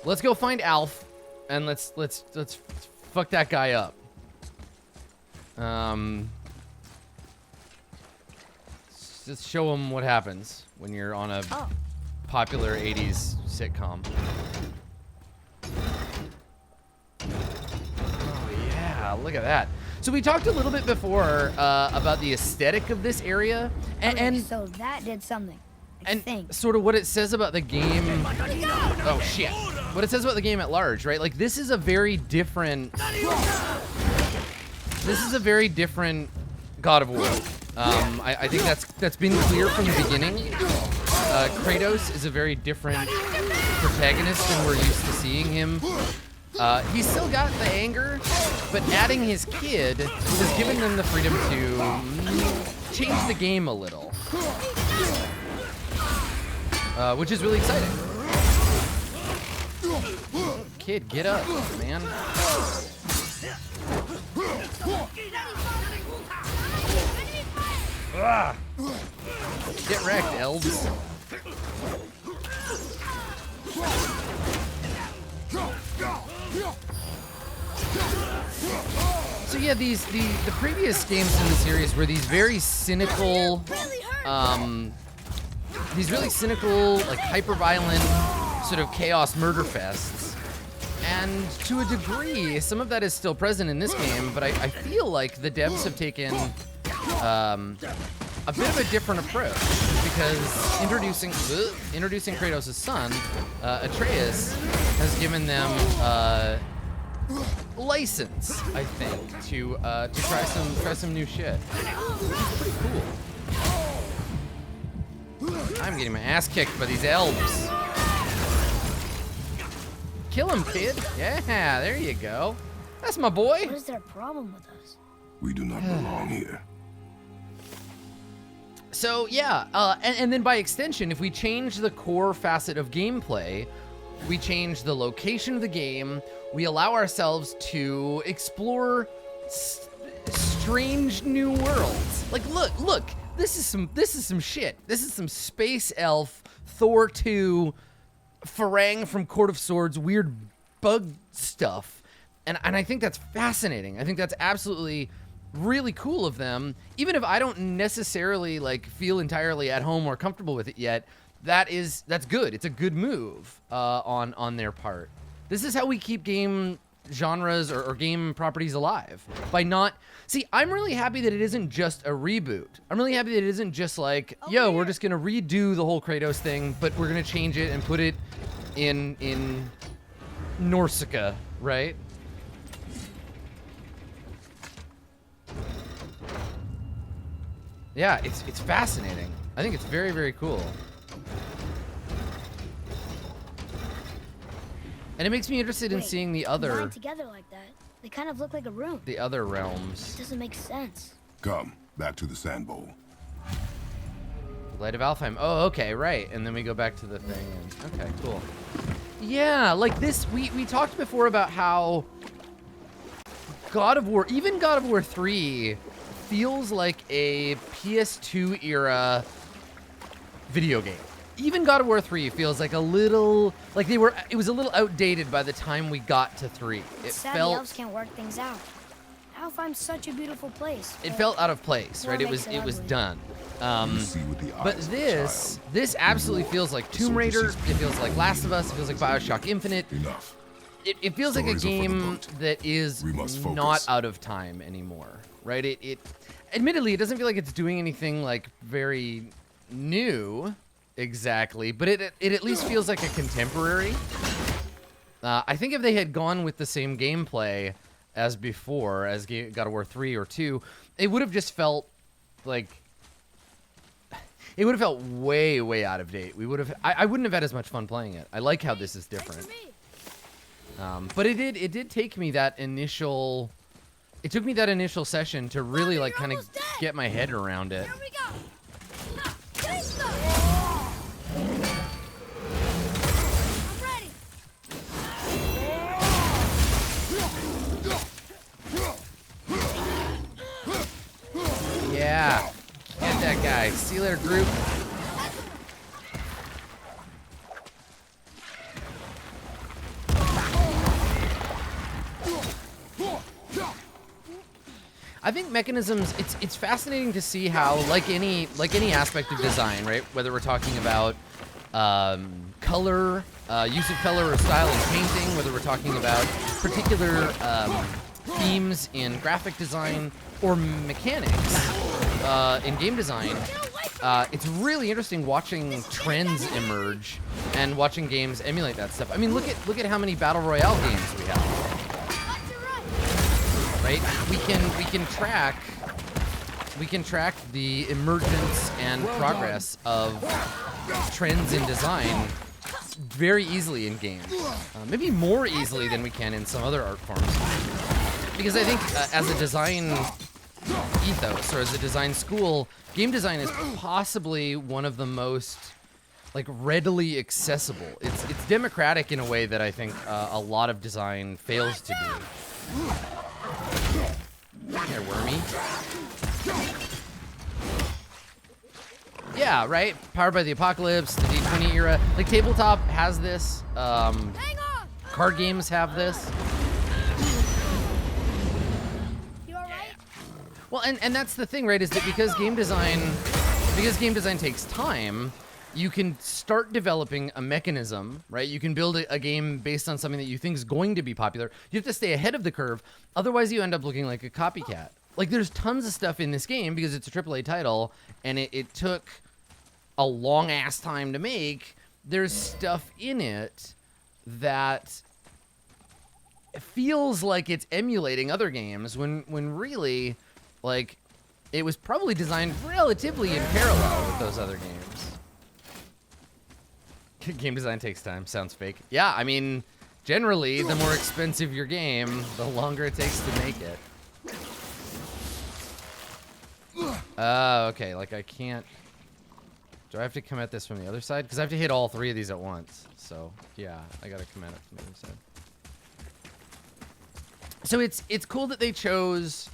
Let's go find Alf, and let's fuck that guy up. Just show him what happens when you're on a popular 80s sitcom. Oh yeah, look at that. So we talked a little bit before about the aesthetic of this area, and so that did something. I think. Sort of what it says about the game. Oh shit! What it says about the game at large, right? Like this is a very different. This is a very different God of War. I think that's been clear from the beginning. Kratos is a very different protagonist than we're used to seeing him. He's still got the anger, but adding his kid has given them the freedom to change the game a little, which is really exciting. Kid, get up, man. Ah. Get wrecked, elves. So yeah, the previous games in the series were these very cynical, like hyper-violent sort of chaos murder fests. And to a degree, some of that is still present in this game, but I feel like the devs have taken a bit of a different approach, because introducing Kratos' son, Atreus, has given them license, I think, to try some new shit. It's pretty cool. I'm getting my ass kicked by these elves. Kill him, kid. Yeah, there you go. That's my boy. What is their problem with us? We do not belong here. So yeah, and then by extension, if we change the core facet of gameplay, we change the location of the game, we allow ourselves to explore strange new worlds. Like, look, this is some shit. This is some space elf, Thor 2, Farang from Court of Swords, weird bug stuff, and I think that's fascinating. I think that's absolutely really cool of them, even if I don't necessarily like feel entirely at home or comfortable with it yet. That's good. It's a good move on their part. This is how we keep game genres or game properties alive, by not see. I'm really happy that it isn't just a reboot. I'm really happy that it isn't just like, yo, we're just gonna redo the whole Kratos thing, but we're gonna change it and put it in Norsica, right? Yeah, it's fascinating. I think it's very, very cool. And it makes me interested in seeing the other... Combined together like that, they kind of look like a room. The other realms. It doesn't make sense. Come, back to the sand bowl. Light of Alfheim. Oh, okay, right. And then we go back to the thing. And, okay, cool. Yeah, like this, we talked before about how God of War, even God of War 3, feels like a PS2 era video game. Even God of War 3 feels like a little, like it was a little outdated by the time we got to 3. It Sad felt... the elves can't work things out. Alfheim's such a beautiful place. It felt out of place, right? It was done. But this absolutely feels like Tomb Raider. It feels like Last of Us. It feels like BioShock Infinite. Enough. It feels like a game that is not out of time anymore, right? It admittedly, it doesn't feel like it's doing anything like very new exactly, but it at least feels like a contemporary. I think if they had gone with the same gameplay as before, as God of War 3 or 2, it would have just felt like... It would have felt way, way out of date. I wouldn't have had as much fun playing it. I like how this is different. But it did take me that initial... It took me that initial session to really like kind of get my head around it. Here we go. I'm ready. Yeah. Get that guy. See you later, group. think mechanisms. It's fascinating to see how, like any aspect of design, right? Whether we're talking about color, use of color or style in painting, whether we're talking about particular themes in graphic design or mechanics in game design. It's really interesting watching trends emerge and watching games emulate that stuff. I mean, look at how many battle royale games we have. Right? We can track the emergence and progress of trends in design very easily in games. Maybe more easily than we can in some other art forms. Because I think as a design ethos or as a design school, game design is possibly one of the most like readily accessible. It's democratic in a way that I think a lot of design fails to be. Here, wormy. Yeah, right? Powered by the Apocalypse, the D20 era. Like, tabletop has this. Card games have this. You all right? Well, and that's the thing, right? Is that because game design takes time, you can start developing a mechanism, right? You can build a game based on something that you think is going to be popular. You have to stay ahead of the curve. Otherwise, you end up looking like a copycat. Like, there's tons of stuff in this game because it's a AAA title, and it took a long-ass time to make. There's stuff in it that feels like it's emulating other games when really, like, it was probably designed relatively in parallel with those other games. Game design takes time. Sounds fake. Yeah, I mean, generally, the more expensive your game, the longer it takes to make it. Okay, like I can't... Do I have to come at this from the other side? Because I have to hit all three of these at once. So, yeah, I gotta come at it from the other side. So it's cool that they chose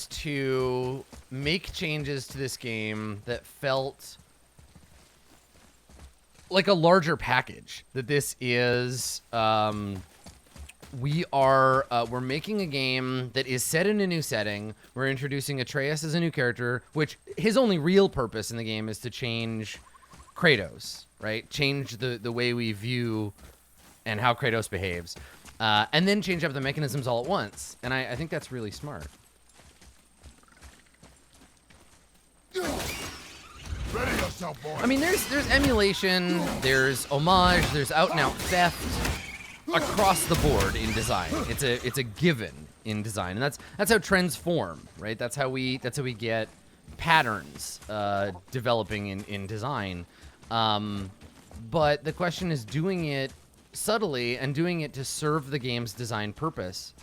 to make changes to this game that felt like a larger package. That this is we're making a game that is set in a new setting. We're introducing Atreus as a new character, which his only real purpose in the game is to change Kratos, right? Change the way we view and how Kratos behaves. And then change up the mechanisms all at once. And I think that's really smart. Ready yourself, boy. I mean, there's emulation, there's homage, there's out-and-out theft across the board in design. It's a given in design, and that's how trends form, right? That's how we get patterns developing in design. But the question is doing it subtly and doing it to serve the game's design purpose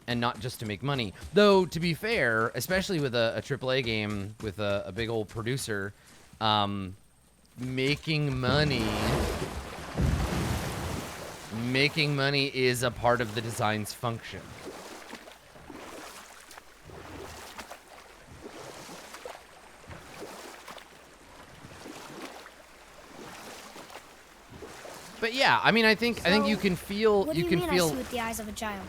and not just to make money. Though, to be fair, especially with a AAA game with a big old producer, making money is a part of the design's function. But yeah, I mean, I think you can feel What do you mean I see with the eyes of a child?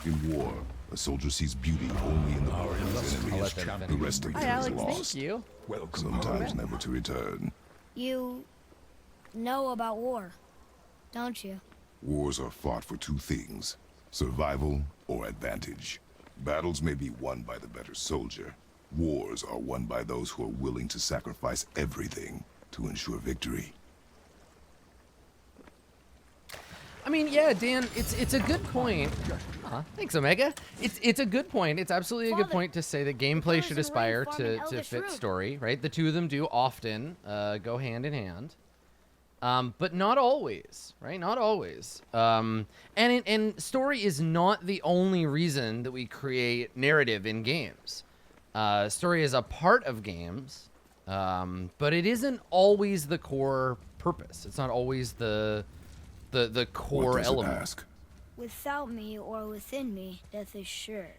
In war, a soldier sees beauty only in the power of his enemy. let them The finish. rest of Hi, it is Alex. lost. Thank you. Sometimes never to return. You know about war, don't you? Wars are fought for two things: survival or advantage. Battles may be won by the better soldier. Wars are won by those who are willing to sacrifice everything to ensure victory. I mean, yeah, Dan, it's a good point. Thanks, Omega. It's a good point. It's absolutely a good Father, point to say that gameplay should aspire to fit story, right? The two of them do often go hand in hand, but not always, right? Not always. And story is not the only reason that we create narrative in games. Story is a part of games, but it isn't always the core purpose. It's not always the core What does element. it ask? Without me or within me, death is sure.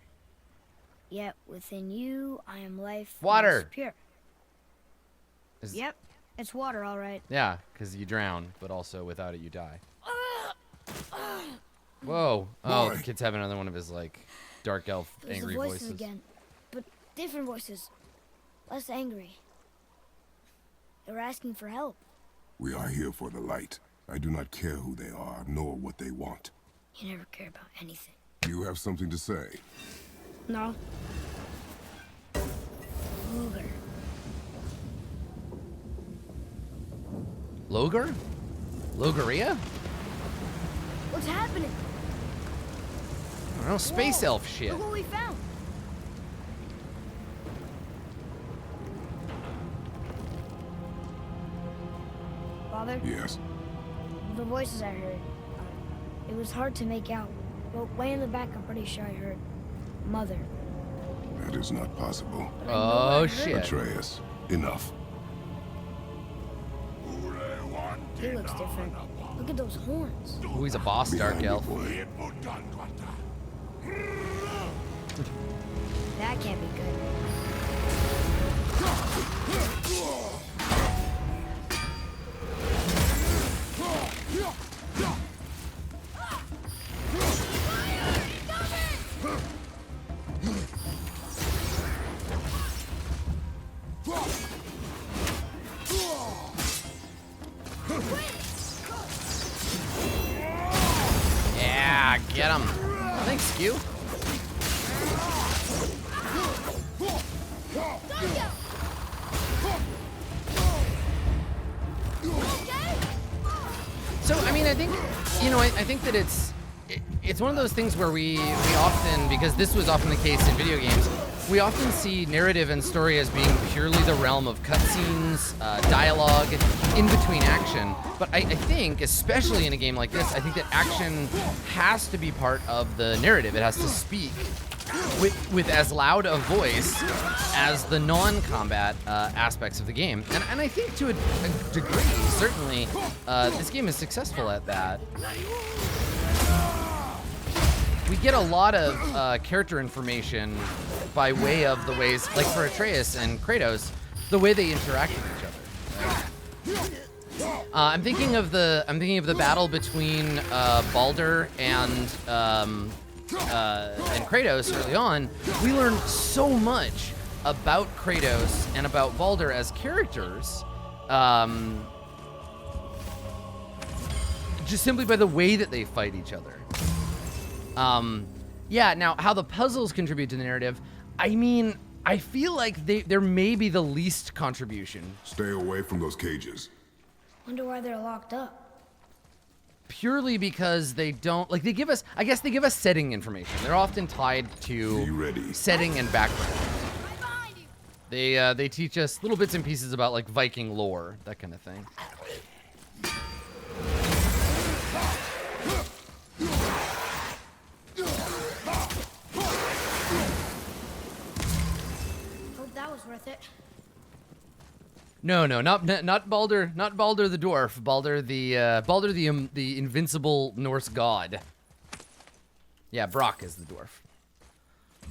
Yet within you, I am life Water. most pure. Yep, it's water, all right. Yeah, because you drown, but also without it you die. Whoa. Oh, Boy. the kid's having another one of his, like, dark elf Those angry the voices voices. again, but different voices. Less angry. They're asking for help. We are here for the light. I do not care who they are, nor what they want. You never care about anything. You have something to say? No. Luger. Logar? Logaria? What's happening? I don't know, space Whoa, elf shit. Look what we found. Father, Yes. the voices I heard, it was hard to make out. But way in the back, I'm pretty sure I heard Mother. That is not possible. But I know what I Oh heard. shit. Atreus, enough. He looks different. Look at those horns. Ooh, he's a boss dark Behind you, elf. boy. That can't be good. Yeah, get him. Thanks, Skew. So, I mean, I think, you know, I think that it's one of those things where we often, because this was often the case in video games, we often see narrative and story as being purely the realm of cutscenes, dialogue, in between action. But I think, especially in a game like this, I think that action has to be part of the narrative. It has to speak with as loud a voice as the non-combat aspects of the game. And I think to a degree, certainly, this game is successful at that. We get a lot of character information by way of the ways, like for Atreus and Kratos, the way they interact with each other. I'm thinking of the battle between Baldur and Kratos early on. We learned so much about Kratos and about Baldur as characters, just simply by the way that they fight each other. Yeah, now how the puzzles contribute to the narrative, I mean, I feel like they're maybe the least contribution. Stay away from those cages. Wonder why they're locked up. Purely because they don't, like, they give us, I guess they give us setting information. They're often tied Be to ready. setting and background. They teach us little bits and pieces about, like, Viking lore, that kind of thing. Hope that was worth it. No, not Baldur, not Baldur the dwarf. Baldur the invincible Norse god. Yeah, Brock is the dwarf.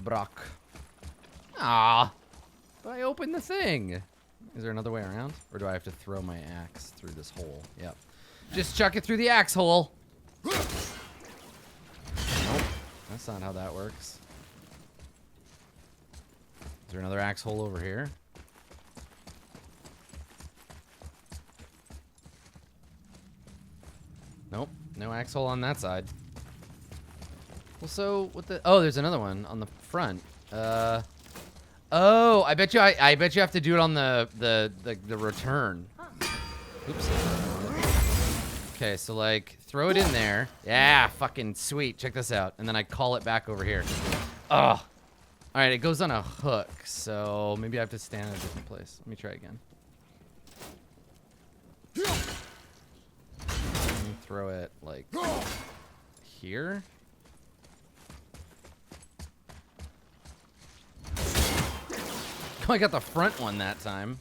Brock. Ah, but I opened the thing. Is there another way around, or do I have to throw my axe through this hole? Yep. Just chuck it through the axe hole. Nope, that's not how that works. Is there another axe hole over here? Nope, no axe hole on that side. Well, so what the? Oh, there's another one on the front. Oh, I bet you have to do it on the return. Oops. Okay, so like throw it in there. Yeah, fucking sweet. Check this out, and then I call it back over here. Oh, all right. It goes on a hook, so maybe I have to stand in a different place. Let me try again. Let me throw it like here. Oh, I got the front one that time.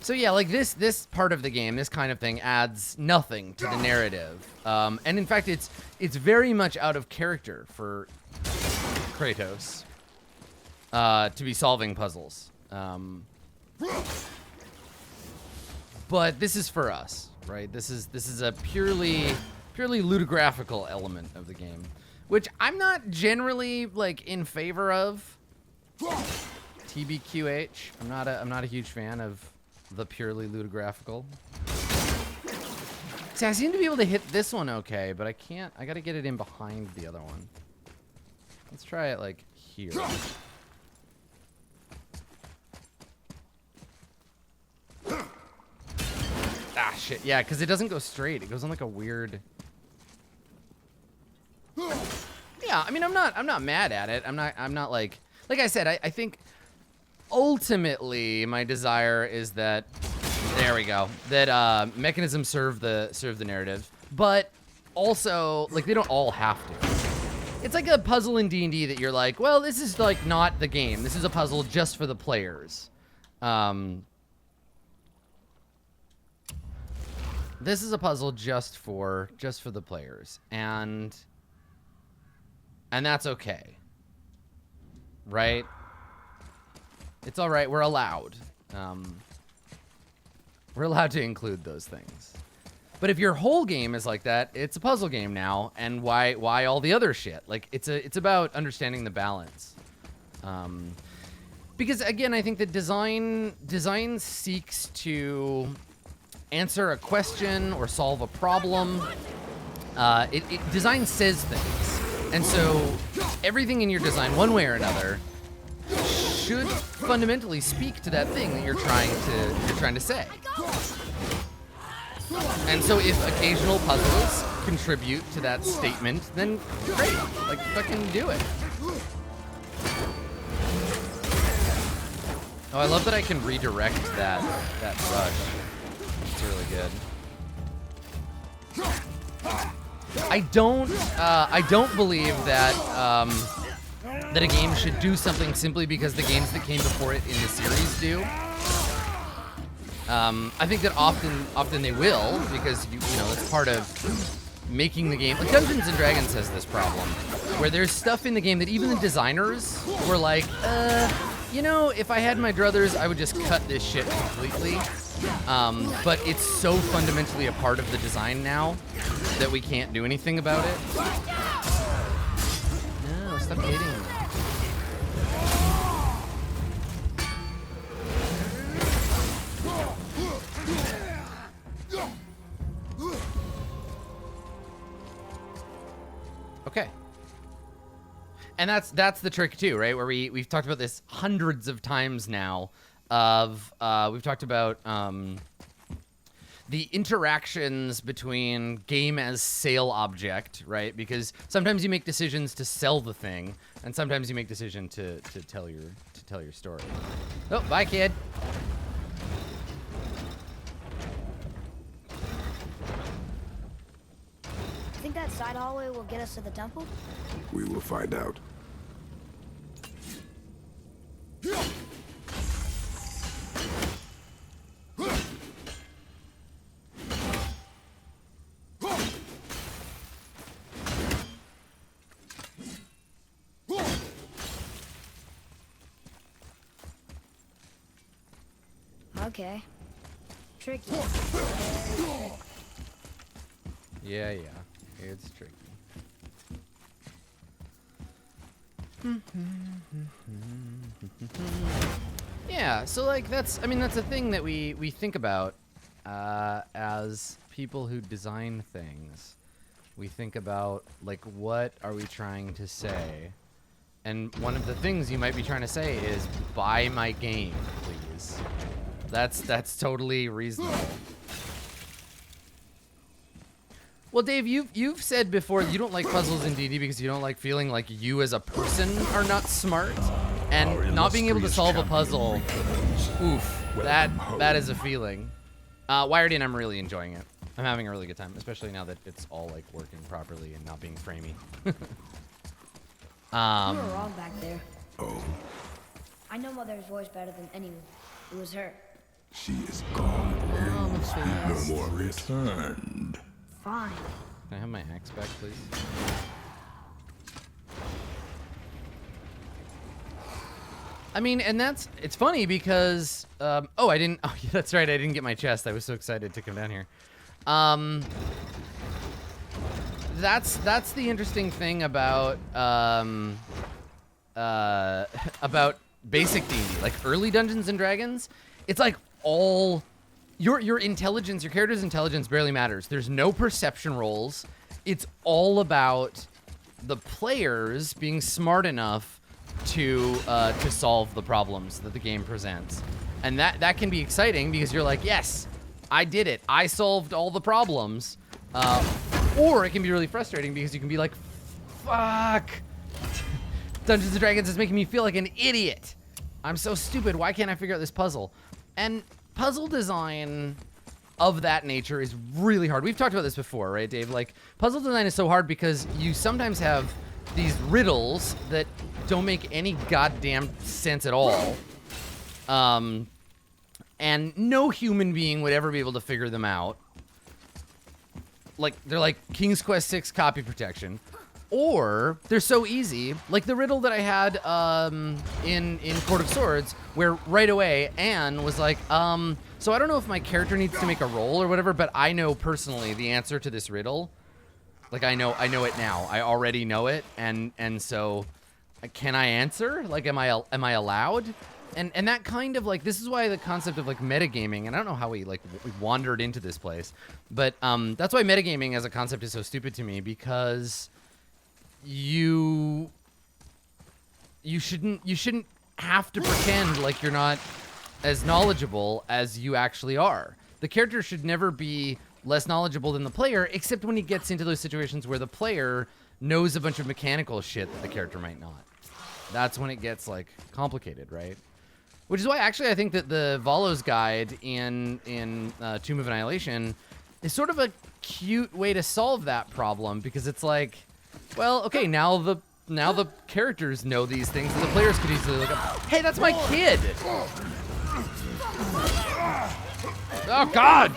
So yeah, like this part of the game, this kind of thing adds nothing to the narrative. And in fact, it's very much out of character for Kratos to be solving puzzles. But this is for us, right? This is a purely ludographical element of the game, which I'm not generally like in favor of. TBQH. I'm not a huge fan of the purely ludographical. See, I seem to be able to hit this one okay, but I can't. I gotta get it in behind the other one. Let's try it like here. Ah, shit. Yeah, because it doesn't go straight. It goes on like a weird... Yeah, I mean, I'm not mad at it. I'm not like I said, I think ultimately my desire is that, there we go, that mechanisms serve the narrative, but also, like, they don't all have to. It's like a puzzle in D&D that you're like, well, this is like not the game. This is a puzzle just for the players. This is a puzzle just for the players, and that's okay, right? It's all right. We're allowed. We're allowed to include those things. But if your whole game is like that, it's a puzzle game now, and why all the other shit? Like, it's about understanding the balance. Because again, I think that design seeks to answer a question or solve a problem. Design says things, and so everything in your design, one way or another, should fundamentally speak to that thing that you're trying to say. And so if occasional puzzles contribute to that statement, then great, like fucking do it. Oh, I love that I can redirect that brush. It's really good. I don't believe that that a game should do something simply because the games that came before it in the series do. I think that often they will, because you know it's part of making the game. Like Dungeons and Dragons has this problem where there's stuff in the game that even the designers were like, you know, if I had my druthers, I would just cut this shit completely. But it's so fundamentally a part of the design now that we can't do anything about it. No, stop hating me. Okay. And that's the trick too, right? Where we've talked about this hundreds of times now. We've talked about the interactions between game as sale object, right? Because sometimes you make decisions to sell the thing, and sometimes you make decision to tell your story. Oh, bye, kid. Think that side hallway will get us to the temple? We will find out. Okay. Tricky. Yeah, it's tricky. Yeah, so like that's a thing that we think about as people who design things. We think about like, what are we trying to say? And one of the things you might be trying to say is, buy my game, please. That's totally reasonable. Well, Dave, you've said before you don't like puzzles in D&D because you don't like feeling like you as a person are not smart, and not being able to solve a puzzle. Oof, that is a feeling. Wired In, I'm really enjoying it. I'm having a really good time, especially now that it's all like working properly and not being framey. You were wrong back there. Oh, I know Mother's voice better than anyone. It was her. she is gone. No more returned. Fine. Can I have my axe back, please? I mean, and it's funny because oh, yeah, that's right, I didn't get my chest. I was so excited to come down here. That's the interesting thing about about basic D&D, like early Dungeons and Dragons. It's like all your intelligence, your character's intelligence barely matters. There's no perception rolls. It's all about the players being smart enough to solve the problems that the game presents, and that can be exciting because you're like, yes, I did it. I solved all the problems. Or it can be really frustrating because you can be like, fuck. Dungeons & Dragons is making me feel like an idiot. I'm so stupid. Why can't I figure out this puzzle? And puzzle design of that nature is really hard. We've talked about this before, right, Dave? Like, puzzle design is so hard because you sometimes have these riddles that don't make any goddamn sense at all. And no human being would ever be able to figure them out. Like, they're like King's Quest 6 copy protection. Or they're so easy, like the riddle that I had in Court of Swords, where right away Anne was like, so I don't know if my character needs to make a roll or whatever, but I know personally the answer to this riddle. Like, I know it now. I already know it, and so can I answer? Like, am I allowed? And that kind of, like, this is why the concept of, like, metagaming, and I don't know how we wandered into this place, but that's why metagaming as a concept is so stupid to me, because you shouldn't have to pretend like you're not as knowledgeable as you actually are. The character should never be less knowledgeable than the player, except when he gets into those situations where the player knows a bunch of mechanical shit that the character might not. That's when it gets, like, complicated, right? Which is why, actually, I think that the Valo's guide in Tomb of Annihilation is sort of a cute way to solve that problem, because it's like, well, okay, now the characters know these things, and the players could easily look up, hey, that's my kid! Oh, God!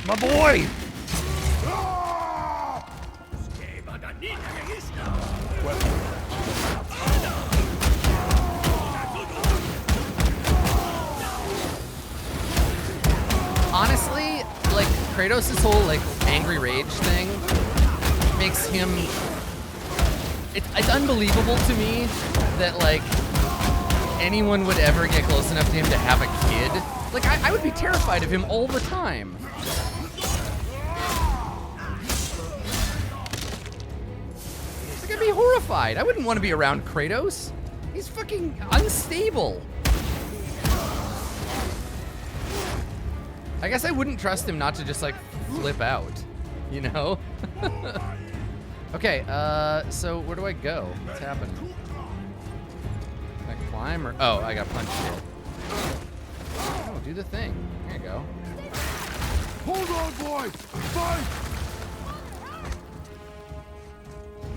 My boy! Honestly, like, Kratos' whole, like, angry rage thing makes him... It's unbelievable to me that, like, anyone would ever get close enough to him to have a kid. Like, I would be terrified of him all the time. Like, I'd be horrified. I wouldn't want to be around Kratos. He's fucking unstable. I guess I wouldn't trust him not to just, like, flip out, you know? Okay, so where do I go? What's happening? Can I climb or... Oh, I got punched here. Oh, do the thing. There you go. Hold on, boy! Fight!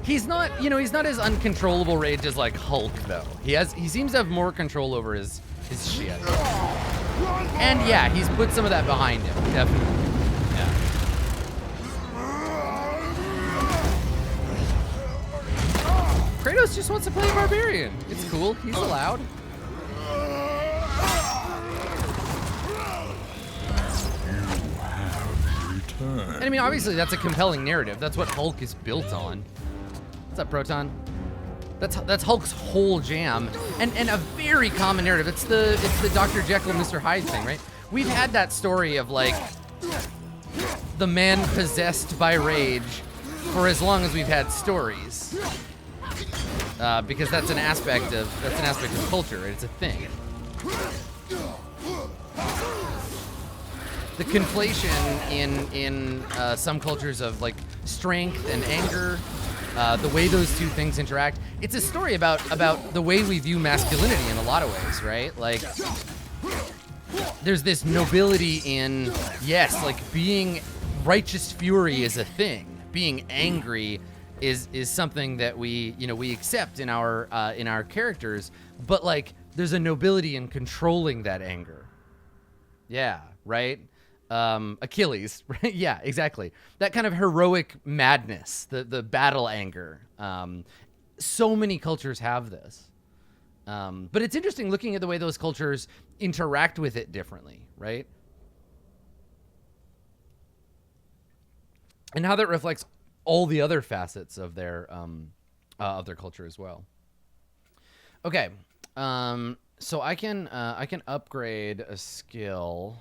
He's not, you know, he's not as uncontrollable rage as, like, Hulk, though. He seems to have more control over his shit. And yeah, he's put some of that behind him, definitely. Yeah. Kratos just wants to play a barbarian. It's cool. He's allowed. And I mean, obviously, that's a compelling narrative. That's what Hulk is built on. What's up, Proton? That's Hulk's whole jam, and a very common narrative. It's the Dr. Jekyll and Mr. Hyde thing, right? We've had that story of, like, the man possessed by rage for as long as we've had stories, because that's an aspect of culture. It's a thing. The conflation in some cultures of, like, strength and anger. The way those two things interact. It's a story about the way we view masculinity in a lot of ways, right? Like, there's this nobility in, yes, like, being righteous fury is a thing. Being angry is something that we accept in our characters, but, like, there's a nobility in controlling that anger. Yeah, right? Achilles, right? Yeah, exactly. That kind of heroic madness, the battle anger. so many cultures have this. But it's interesting looking at the way those cultures interact with it differently, right? And how that reflects all the other facets of their culture as well. Okay, so I can upgrade a skill.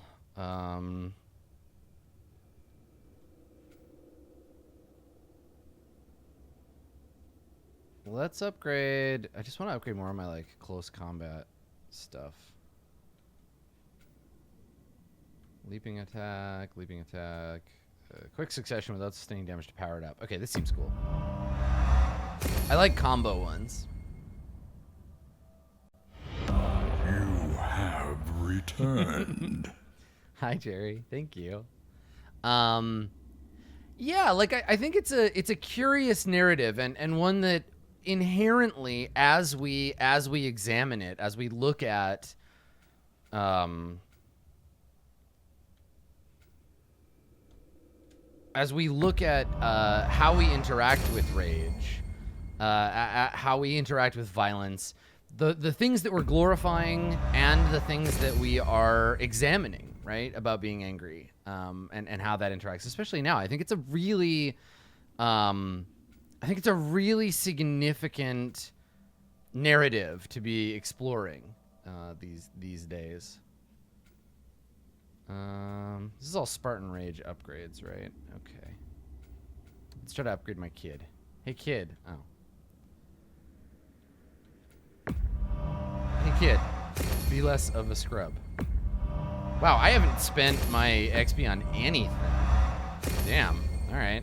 Let's upgrade. I just want to upgrade more of my like close combat stuff. Leaping attack, quick succession without sustaining damage to power it up. Okay, this seems cool. I like combo ones. You have returned. Hi, Jerry. Thank you. Yeah, like I think it's a curious narrative and one that inherently, as we examine it, as we look at how we interact with rage, how we interact with violence, the things that we're glorifying and the things that we are examining, right, about being angry, and how that interacts, especially now. I think it's a really significant narrative to be exploring these days. This is all Spartan Rage upgrades, right? Okay. Let's try to upgrade my kid. Hey, kid. Oh. Hey, kid. Be less of a scrub. Wow, I haven't spent my XP on anything. Damn. All right.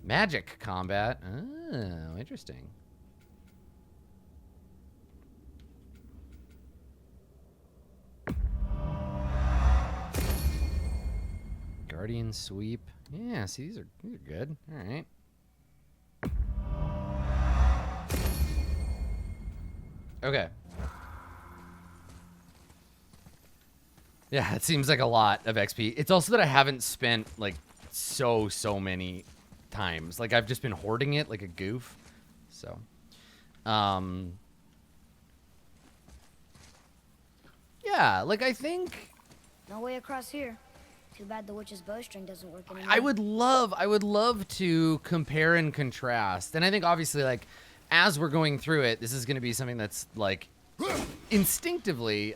Magic combat. Oh, interesting. Guardian sweep. Yeah, see, these are good. All right. Okay. Yeah, it seems like a lot of XP. It's also that I haven't spent like so many times. Like I've just been hoarding it like a goof. So, yeah, like I think No way across here. Too bad the witch's bowstring doesn't work anymore. I would love to compare and contrast. And I think obviously like as we're going through it, this is going to be something that's like instinctively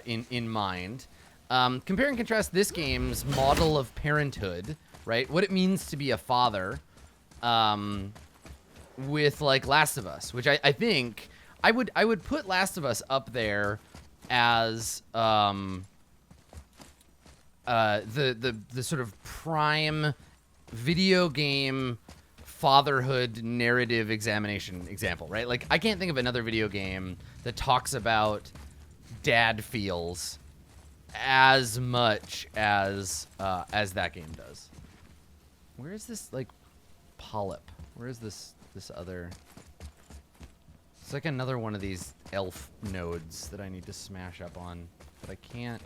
in mind. Compare and contrast this game's model of parenthood, right? What it means to be a father, with like Last of Us, which I think I would put Last of Us up there as the sort of prime video game fatherhood narrative example, right? Like I can't think of another video game that talks about dad feels as much as that game does. Where is this like polyp? Where is this other? It's like another one of these elf nodes that I need to smash up on, but I can't.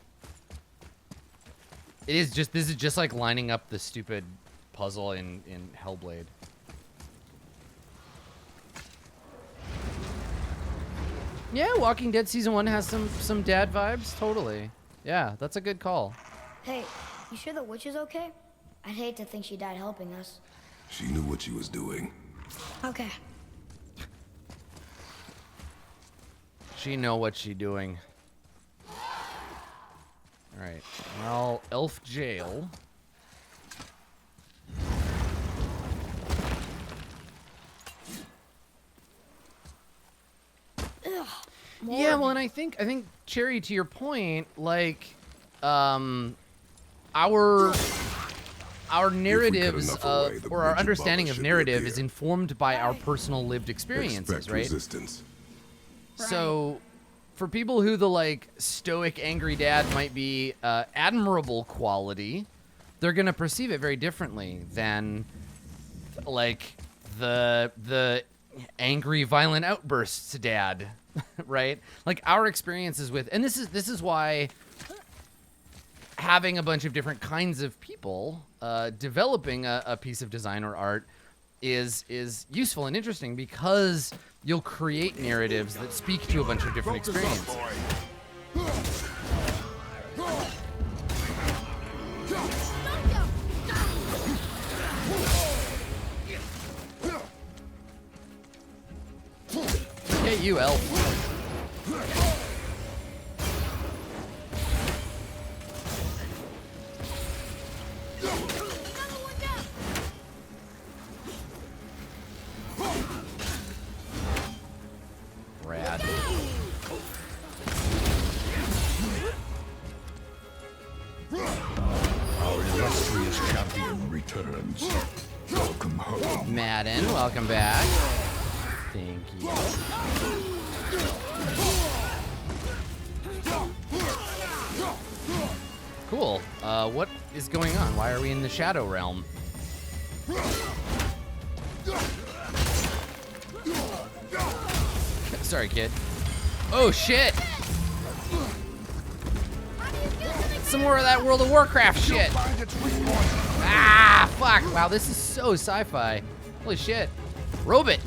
This is just like lining up the stupid puzzle in Hellblade. Yeah, Walking Dead Season 1 has some dad vibes, totally. Yeah, that's a good call. Hey, you sure the witch is okay? I'd hate to think she died helping us. She knew what she was doing. Okay. She know what she doing. All right, well, elf jail. Ugh, Yeah, well, and I think Cherry, to your point, like, our narratives of, or our understanding of narrative is informed by our personal lived experiences, Expect right? resistance. So, for people who the like stoic angry dad might be admirable quality, they're gonna perceive it very differently than like the angry violent outbursts dad, right? Like our experiences with, and this is why having a bunch of different kinds of people developing a piece of design or art is useful and interesting because you'll create narratives that speak to a bunch of different experiences. Get you, elf. Rad. Our illustrious champion returns. Welcome home. Madden, welcome back. Thank you. Cool. What is going on? Why are we in the Shadow Realm? Sorry, kid. Oh, shit! Some more of that World of Warcraft shit! Ah, fuck! Wow, this is so sci-fi. Holy shit. Robot!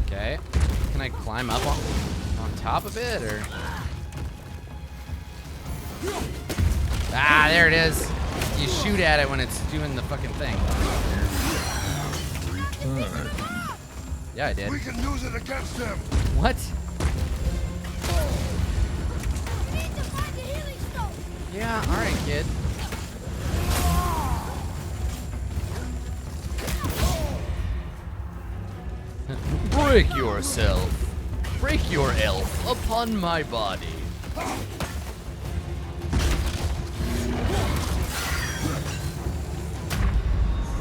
Okay. Can I climb up on top of it, or? Ah, there it is. You shoot at it when it's doing the fucking thing. Return. Yeah, I did. We can use it against them. What? Yeah, alright, kid. Break yourself. Break your elf upon my body.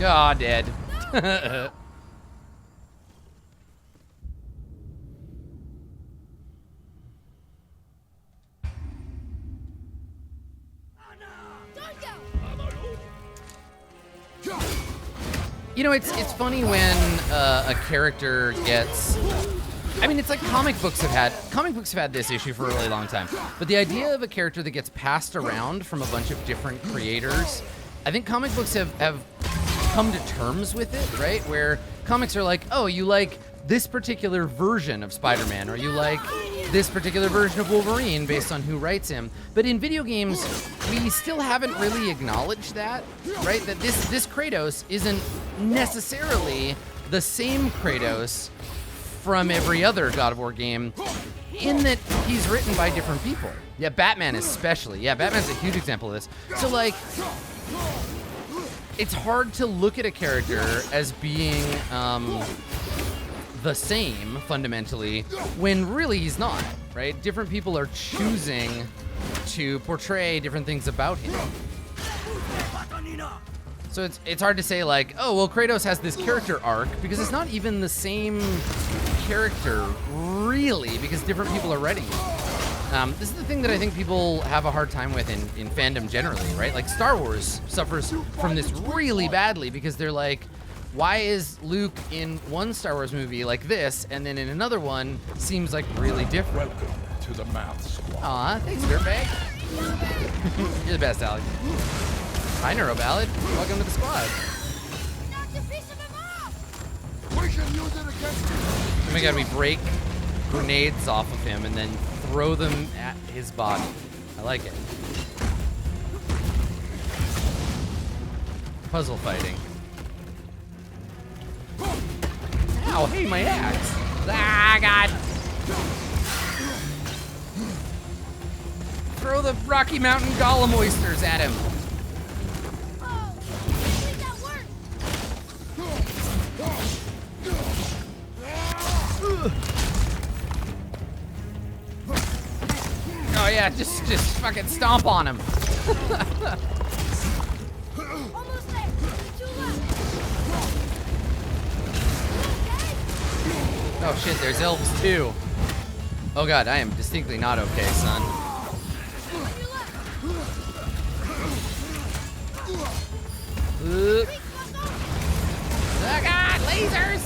Ah, dead. You know, it's funny when a character gets. I mean, it's like comic books have had this issue for a really long time. But the idea of a character that gets passed around from a bunch of different creators, I think comic books have come to terms with it, right? Where comics are like, oh, you like this particular version of Spider-Man, or you like this particular version of Wolverine based on who writes him. But in video games, we still haven't really acknowledged that, right? That this Kratos isn't necessarily the same Kratos from every other God of War game, in that he's written by different people. Yeah, Batman especially. Yeah, Batman's a huge example of this. So, like, it's hard to look at a character as being the same, fundamentally, when really he's not, right? Different people are choosing to portray different things about him. So it's hard to say, like, oh, well, Kratos has this character arc, because it's not even the same character, really, because different people are writing it. This is the thing that I think people have a hard time with in fandom generally, right? Like, Star Wars suffers from this really badly, because they're like, why is Luke in one Star Wars movie like this, and then in another one seems like really different? Welcome to the Math Squad. Aw, thanks, Dirtbag. You're the best, Alex. Hi, Neuroballad. Welcome to the squad. We can use it against them. Oh my god, we break grenades off of him and then throw them at his body. I like it. Puzzle fighting. Ow, hey, my axe. Ah, God. Throw the Rocky Mountain Golem oysters at him. Oh yeah, just fucking stomp on him. Almost there. Two left. Oh shit, there's elves too. Oh god, I am distinctly not okay, son. Oh god, lasers!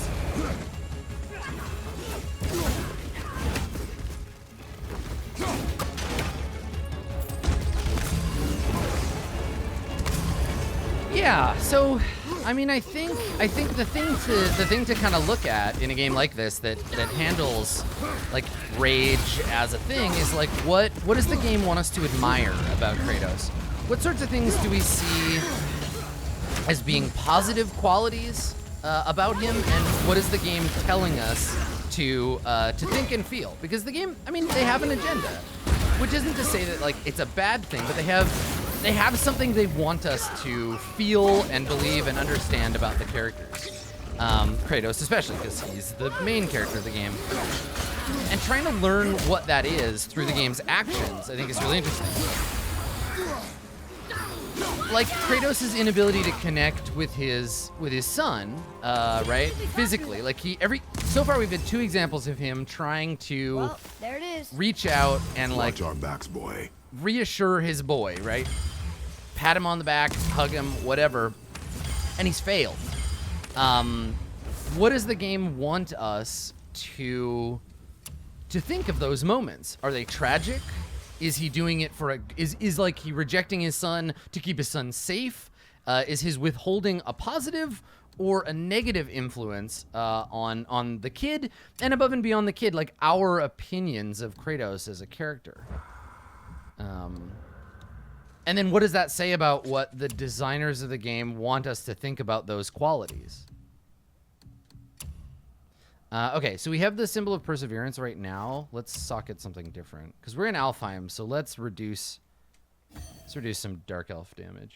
Yeah, so I mean, I think the thing to kind of look at in a game like this that handles like rage as a thing is like what does the game want us to admire about Kratos? What sorts of things do we see as being positive qualities about him, and what is the game telling us to think and feel? Because the game, I mean, they have an agenda, which isn't to say that like it's a bad thing, but they have something they want us to feel and believe and understand about the characters. Kratos especially, because he's the main character of the game. And trying to learn what that is through the game's actions, I think is really interesting. Like Kratos' inability to connect with his son, right? Physically, like so far we've had 2 examples of him trying to Well, there it is. reach out and like Watch our backs, boy. reassure his boy, right? Pat him on the back, hug him, whatever, and he's failed. What does the game want us to think of those moments? Are they tragic? Is he doing it for is like he rejecting his son to keep his son safe? Is his withholding a positive or a negative influence on the kid, and above and beyond the kid, like our opinions of Kratos as a character? And then what does that say about what the designers of the game want us to think about those qualities? Okay, so we have the symbol of perseverance right now. Let's socket something different, because we're in Alfheim, so let's reduce some Dark Elf damage.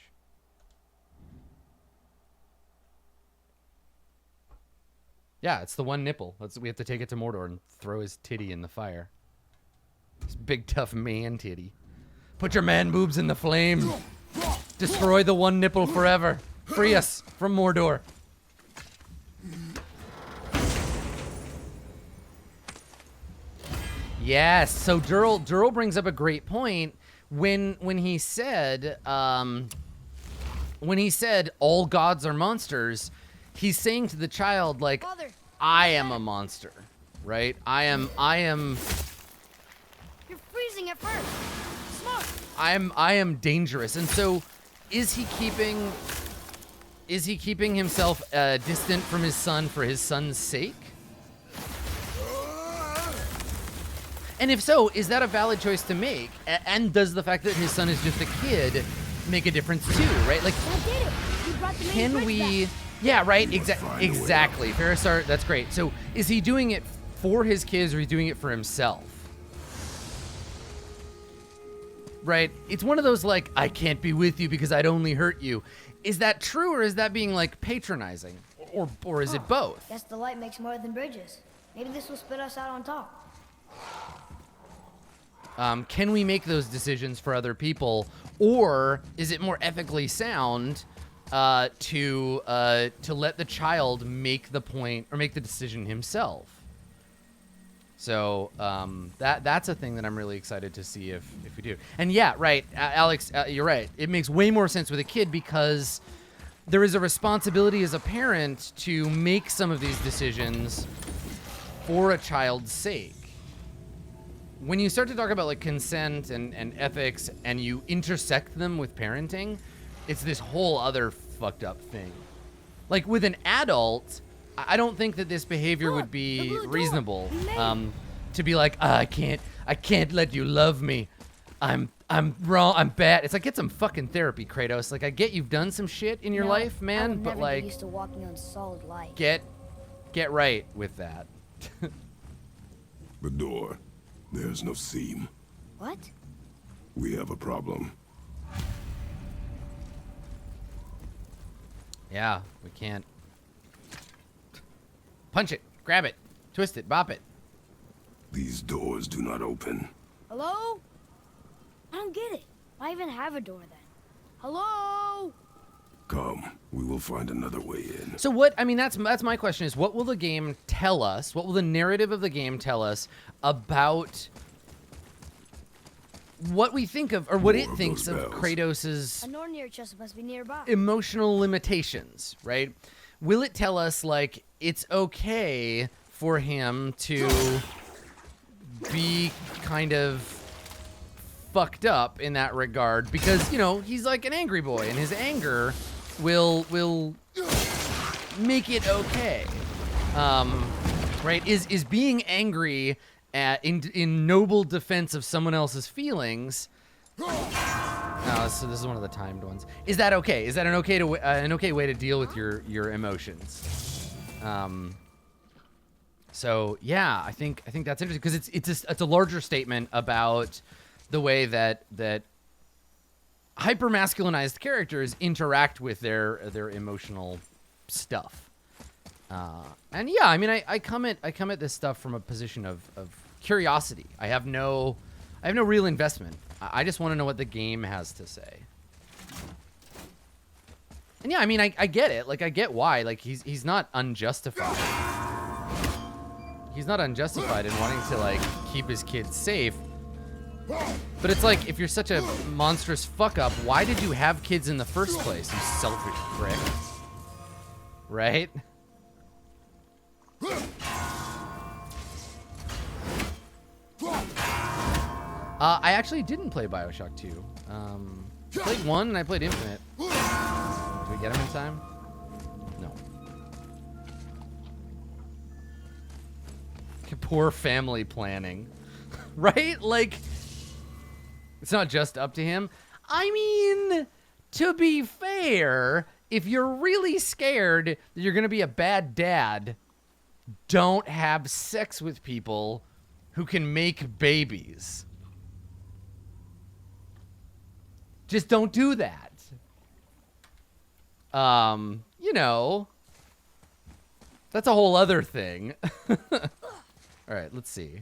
Yeah, it's the one nipple. We have to take it to Mordor and throw his titty in the fire. This big tough man titty. Put your man boobs in the flame. Destroy the one nipple forever. Free us from Mordor. Yes. So Durrell brings up a great point when he said all gods are monsters. He's saying to the child, like, Father. I am a monster, right? I am. You're freezing at first. Smoke. I am dangerous. And so is he keeping himself distant from his son for his son's sake? And if so, is that a valid choice to make? And does the fact that his son is just a kid make a difference too, right? Like, I did it. You brought the main can bridge we... back. Yeah, right, exactly. Farisar, that's great. So is he doing it for his kids, or is he doing it for himself? Right? It's one of those, like, I can't be with you because I'd only hurt you. Is that true, or is that being, like, patronizing? Or is it both? Guess the light makes more than bridges. Maybe this will spit us out on top. Can we make those decisions for other people, or is it more ethically sound to let the child make the point or make the decision himself? So that's a thing that I'm really excited to see if we do. And yeah, right, Alex, you're right. It makes way more sense with a kid because there is a responsibility as a parent to make some of these decisions for a child's sake. When you start to talk about like consent and ethics and you intersect them with parenting, it's this whole other fucked up thing. Like with an adult, I don't think that this behavior would be reasonable. To be like, I can't let you love me. I'm wrong. I'm bad. It's like, get some fucking therapy, Kratos. Like, I get you've done some shit in your life, man, I would but never like, get used to walking on solid light. get right with that. The door. There's no seam. What? We have a problem. Yeah, we can't. Punch it, grab it, twist it, bop it. These doors do not open. Hello? I don't get it. Why even have a door then? Hello? Come, we will find another way in. So what, I mean, that's my question is, what will the game tell us? What will the narrative of the game tell us about what we think of, or what More it of thinks those of bells. Kratos's A Nornir chest must be nearby. emotional limitations, right? Will it tell us, like, it's okay for him to be kind of fucked up in that regard because, you know, he's like an angry boy, and his anger will make it okay. Right? Is being angry in noble defense of someone else's feelings. Oh, so this is one of the timed ones. Is that okay? Is that an okay way to deal with your emotions? So yeah, I think that's interesting because it's a larger statement about the way that hyper-masculinized characters interact with their emotional stuff. And yeah, I mean, I come at this stuff from a position of curiosity. I have no real investment. I just want to know what the game has to say. And yeah, I mean, I get it. Like, I get why. Like, he's not unjustified. He's not unjustified in wanting to, like, keep his kids safe. But it's like, if you're such a monstrous fuck-up, why did you have kids in the first place, you selfish prick? Right? I actually didn't play BioShock 2. I played 1 and I played Infinite. Did we get him in time? No. Poor family planning. Right? Like, it's not just up to him. I mean, to be fair, if you're really scared that you're going to be a bad dad, don't have sex with people who can make babies. Just don't do that. You know, that's a whole other thing. All right, let's see.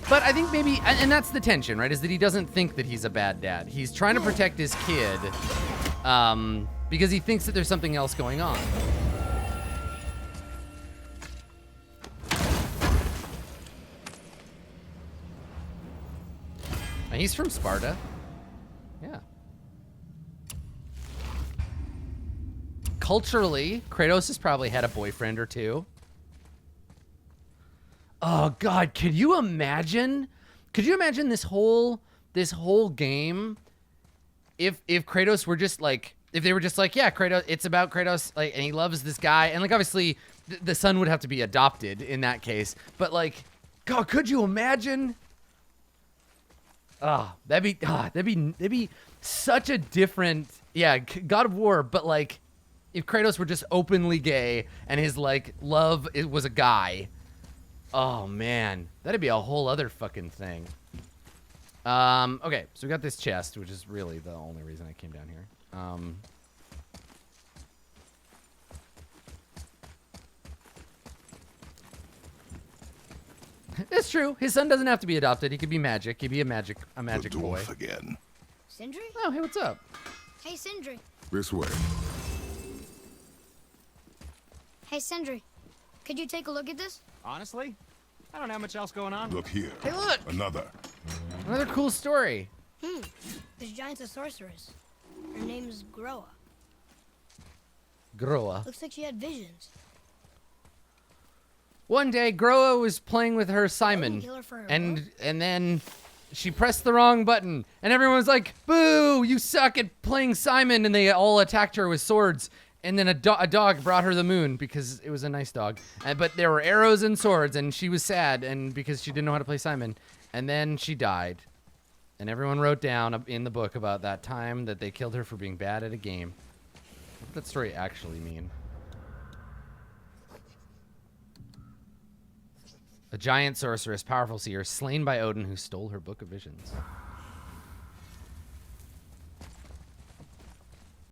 But I think maybe, and that's the tension, right? Is that he doesn't think that he's a bad dad. He's trying to protect his kid because he thinks that there's something else going on. And he's from Sparta. Yeah. Culturally, Kratos has probably had a boyfriend or two. Oh God, could you imagine? Could you imagine this whole game if Kratos were just like, if they were just like, yeah, Kratos, it's about Kratos, like, and he loves this guy, and like obviously the son would have to be adopted in that case, but like, God, could you imagine? That'd be such a different, yeah, God of War, but like, if Kratos were just openly gay and his like love was a guy. Oh man, that'd be a whole other fucking thing. Okay, so we got this chest, which is really the only reason I came down here. It's true. His son doesn't have to be adopted. He could be magic. He'd be a magic The boy. dwarf again. Sindri? Oh, hey, what's up? Hey, Sindri. This way. Hey, Sindri. Could you take a look at this? Honestly, I don't have much else going on. Look here. Hey, look! Another. Another cool story. This giant's a sorceress. Her name is Groa. Groa. Looks like she had visions. One day, Groa was playing with her Simon, kill her for her and then she pressed the wrong button, and everyone was like, "Boo! You suck at playing Simon!" And they all attacked her with swords. And then a dog brought her the moon because it was a nice dog. But there were arrows and swords, and she was sad, and because she didn't know how to play Simon. And then she died. And everyone wrote down in the book about that time that they killed her for being bad at a game. What did that story actually mean? A giant sorceress, powerful seer, slain by Odin, who stole her book of visions.